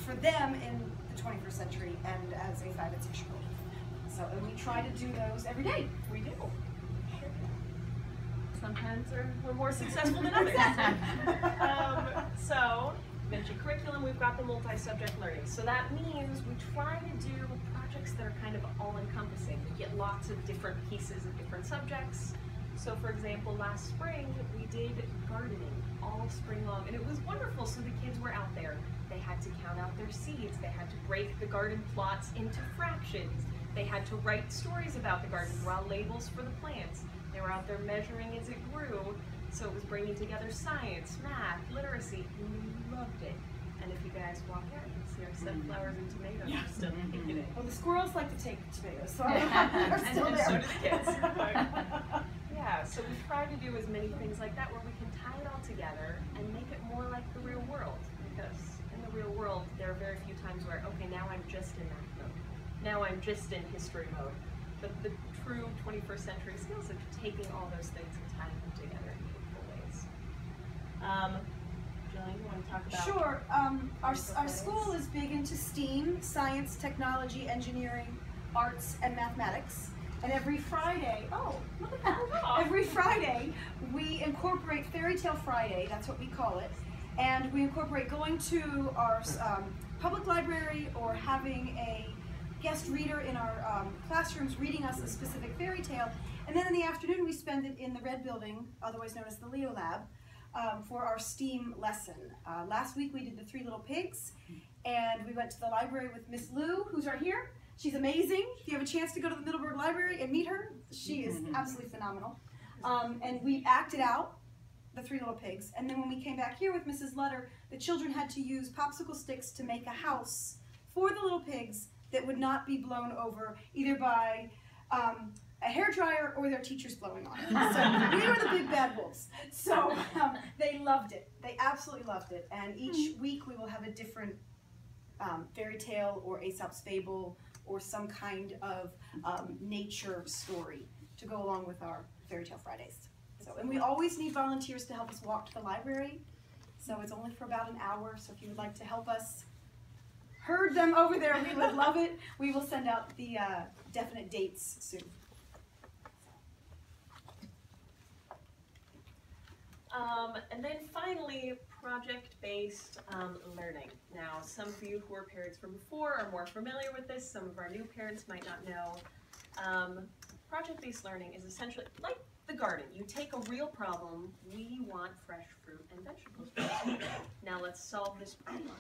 for them in the 21st century and as a 5 and 6-year-old. So, and we try to do those every day. We do. Sometimes we're more successful than others. So, mentioned curriculum, we've got the multi-subject learning. So that means we try to do projects that are kind of all-encompassing. We get lots of different pieces of different subjects. So for example, last spring, we did gardening all spring long, and it was wonderful. So the kids were out there. They had to count out their seeds. They had to break the garden plots into fractions. They had to write stories about the garden, draw labels for the plants. They were out there measuring as it grew. So it was bringing together science, math, literacy, and we loved it. And if you guys walk out, you can see our sunflowers and tomatoes are still picking it. Well, the squirrels like to take tomatoes, so and so do the kids. Yeah, so we try to do as many things like that where we can tie it all together and make it more like the real world. Because in the real world, there are very few times where, okay, now I'm just in math mode. Now I'm just in history mode. But the true 21st century skills of taking all those things and tying them together in meaningful ways. Gillian, you want to talk about? Sure. Our school is big into STEAM, science, technology, engineering, arts, and mathematics. And every Friday, look at that. Every Friday, we incorporate Fairy Tale Friday, that's what we call it. And we incorporate going to our public library or having a guest reader in our classrooms reading us a specific fairy tale. And then in the afternoon, we spend it in the Red Building, otherwise known as the Leo Lab, for our STEAM lesson. Last week, we did the 3 Little Pigs, and we went to the library with Miss Lou, who's right here. She's amazing. If you have a chance to go to the Middleburg Library and meet her, she is absolutely phenomenal. And we acted out the 3 Little Pigs. And then when we came back here with Mrs. Lutter, the children had to use popsicle sticks to make a house for the little pigs that would not be blown over either by a hairdryer or their teachers blowing on it. So we were the big bad wolves. So they loved it. They absolutely loved it. And each week we will have a different fairy tale or Aesop's fable or some kind of nature story to go along with our Fairy Tale Fridays. So, and we always need volunteers to help us walk to the library. So it's only for about an hour. So if you would like to help us herd them over there, we would love it. We will send out the definite dates soon. And then finally, project-based learning. Now, some of you who are parents from before are more familiar with this. Some of our new parents might not know. Project-based learning is essentially like the garden. You take a real problem. We want fresh fruit and vegetables. Now let's solve this problem.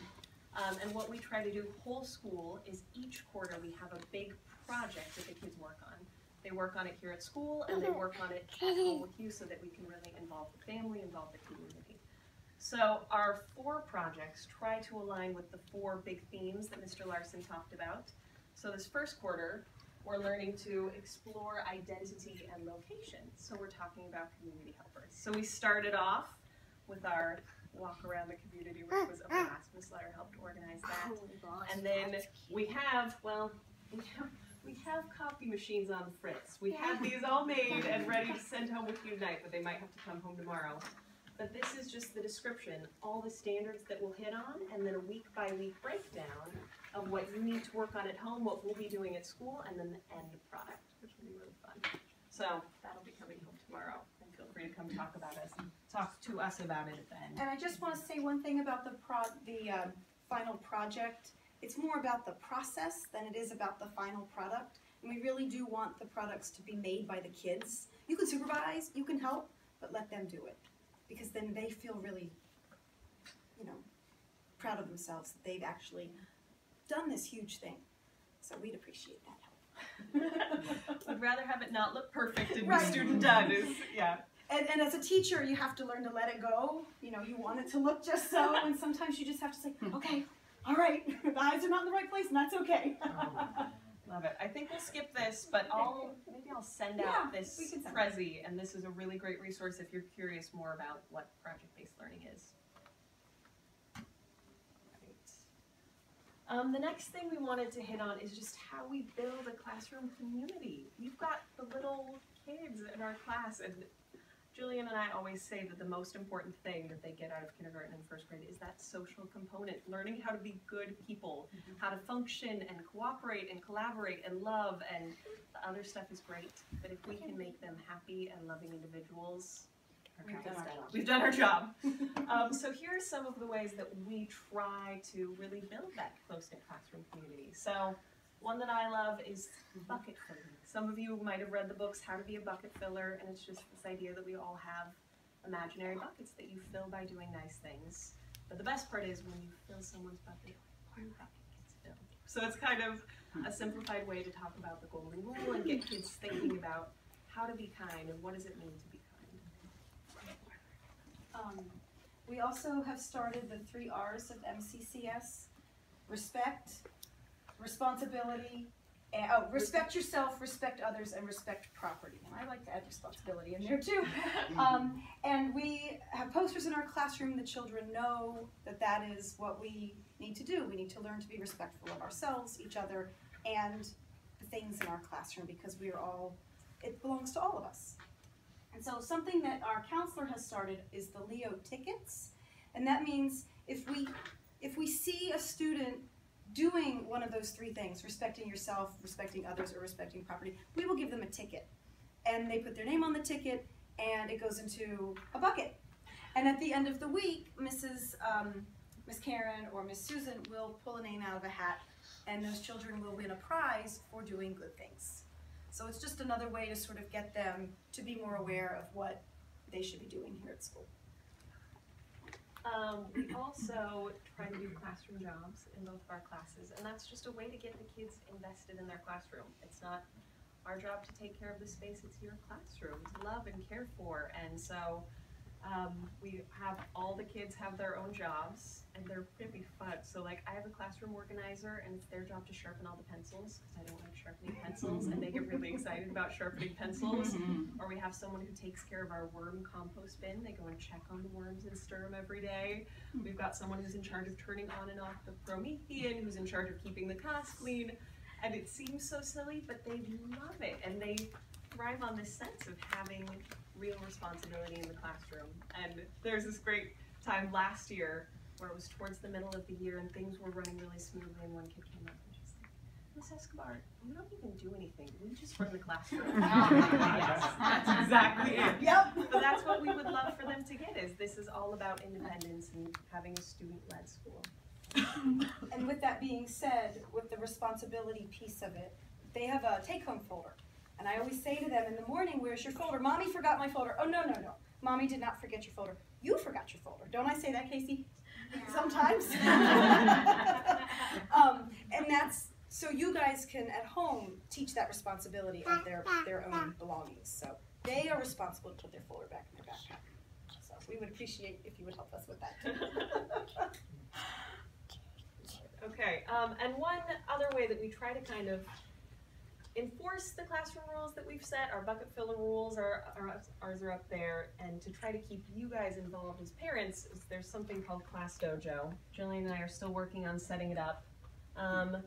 And what we try to do whole school is each quarter we have a big project that the kids work on. They work on it here at school, and they work on it at home with you so that we can really involve the family, involve the community. So our 4 projects try to align with the 4 big themes that Mr. Larson talked about. So this first quarter, we're learning to explore identity and location. So we're talking about community helpers. So we started off with our walk around the community, which was a blast. Ms. Letter helped organize that. And then we have copy machines on Fritz. We have these all made and ready to send home with you tonight, but they might have to come home tomorrow. But this is just the description, all the standards that we'll hit on, and then a week-by-week breakdown of what you need to work on at home, what we'll be doing at school, and then the end product, which will be really fun. So that'll be coming home tomorrow, and feel free to come talk to us about it at the end. And I just want to say one thing about the final project. It's more about the process than it is about the final product. And we really do want the products to be made by the kids. You can supervise, you can help, but let them do it. Because then they feel really, proud of themselves that they've actually done this huge thing. So we'd appreciate that help. I'd rather have it not look perfect and the student done is, yeah. And as a teacher, you have to learn to let it go. You want it to look just so, and sometimes you just have to say, okay, all right, the eyes are not in the right place, and that's okay. Love it. I think we'll skip this, but maybe I'll send out this Prezi, and this is a really great resource if you're curious more about what project-based learning is. Right. The next thing we wanted to hit on is just how we build a classroom community. We've got the little kids in our class, and Gillian and I always say that the most important thing that they get out of kindergarten and first grade is that social component, learning how to be good people, how to function and cooperate and collaborate and love, and the other stuff is great, but if we can make them happy and loving individuals, we've done our job. So here are some of the ways that we try to really build that close-knit classroom community. So one that I love is bucket filling. Some of you might have read the books How to Be a Bucket Filler, and it's just this idea that we all have imaginary buckets that you fill by doing nice things. But the best part is when you fill someone's bucket, your bucket gets filled. So it's kind of a simplified way to talk about the golden rule and get kids thinking about how to be kind and what does it mean to be kind. We also have started the 3 R's of MCCS: respect, responsibility, and, respect yourself, respect others, and respect property. And I like to add responsibility in there too. And we have posters in our classroom. The children know that that is what we need to do. We need to learn to be respectful of ourselves, each other, and the things in our classroom, because we are all, it belongs to all of us. And so something that our counselor has started is the Leo tickets. And that means if we see a student doing one of those 3 things, respecting yourself, respecting others, or respecting property, we will give them a ticket. And they put their name on the ticket, and it goes into a bucket. And at the end of the week, Miss Karen or Miss Susan will pull a name out of a hat, and those children will win a prize for doing good things. So it's just another way to sort of get them to be more aware of what they should be doing here at school. We also try to do classroom jobs in both of our classes, and that's just a way to get the kids invested in their classroom. It's not our job to take care of the space, it's your classroom to love and care for. And so we have all the kids have their own jobs, and they're pretty fun. So like I have a classroom organizer, and it's their job to sharpen all the pencils, because I don't like sharpening pencils, and they get really excited about sharpening pencils. Or we have someone who takes care of our worm compost bin. They go and check on the worms and stir them every day. We've got someone who's in charge of turning on and off the Promethean, who's in charge of keeping the class clean. And it seems so silly, but they love it, and they thrive on this sense of having real responsibility in the classroom. And there's this great time last year where it was towards the middle of the year and things were running really smoothly, and one kid came up and just said, Miss Escobar, we don't even do anything, we just run the classroom. Yes, that's exactly it. Yep. But that's what we would love for them to get, is this is all about independence and having a student-led school. And with that being said, with the responsibility piece of it, they have a take-home folder. And I always say to them in the morning, where's your folder? Mommy forgot my folder. Oh, no, no, no. Mommy did not forget your folder. You forgot your folder. Don't I say that, Casey? Yeah. Sometimes. And that's, so you guys can, at home, teach that responsibility of their own belongings. So they are responsible to put their folder back in their backpack. So we would appreciate if you would help us with that too. Okay, and one other way that we try to kind of enforce the classroom rules that we've set, our bucket filler rules, ours are up there, and to try to keep you guys involved as parents, is there's something called Class Dojo. Gillian and I are still working on setting it up. I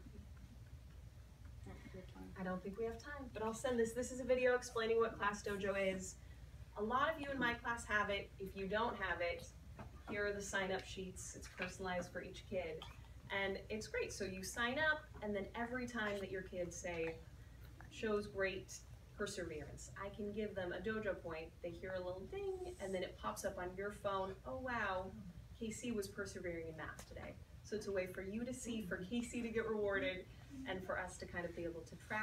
don't think we have time, but I'll send this. This is a video explaining what Class Dojo is. A lot of you in my class have it. If you don't have it, here are the sign-up sheets. It's personalized for each kid. And it's great. So you sign up, and then every time that your kids say, shows great perseverance, I can give them a dojo point. They hear a little ding, and then it pops up on your phone. Oh, wow, Casey was persevering in math today. So it's a way for you to see, for Casey to get rewarded, and for us to kind of be able to track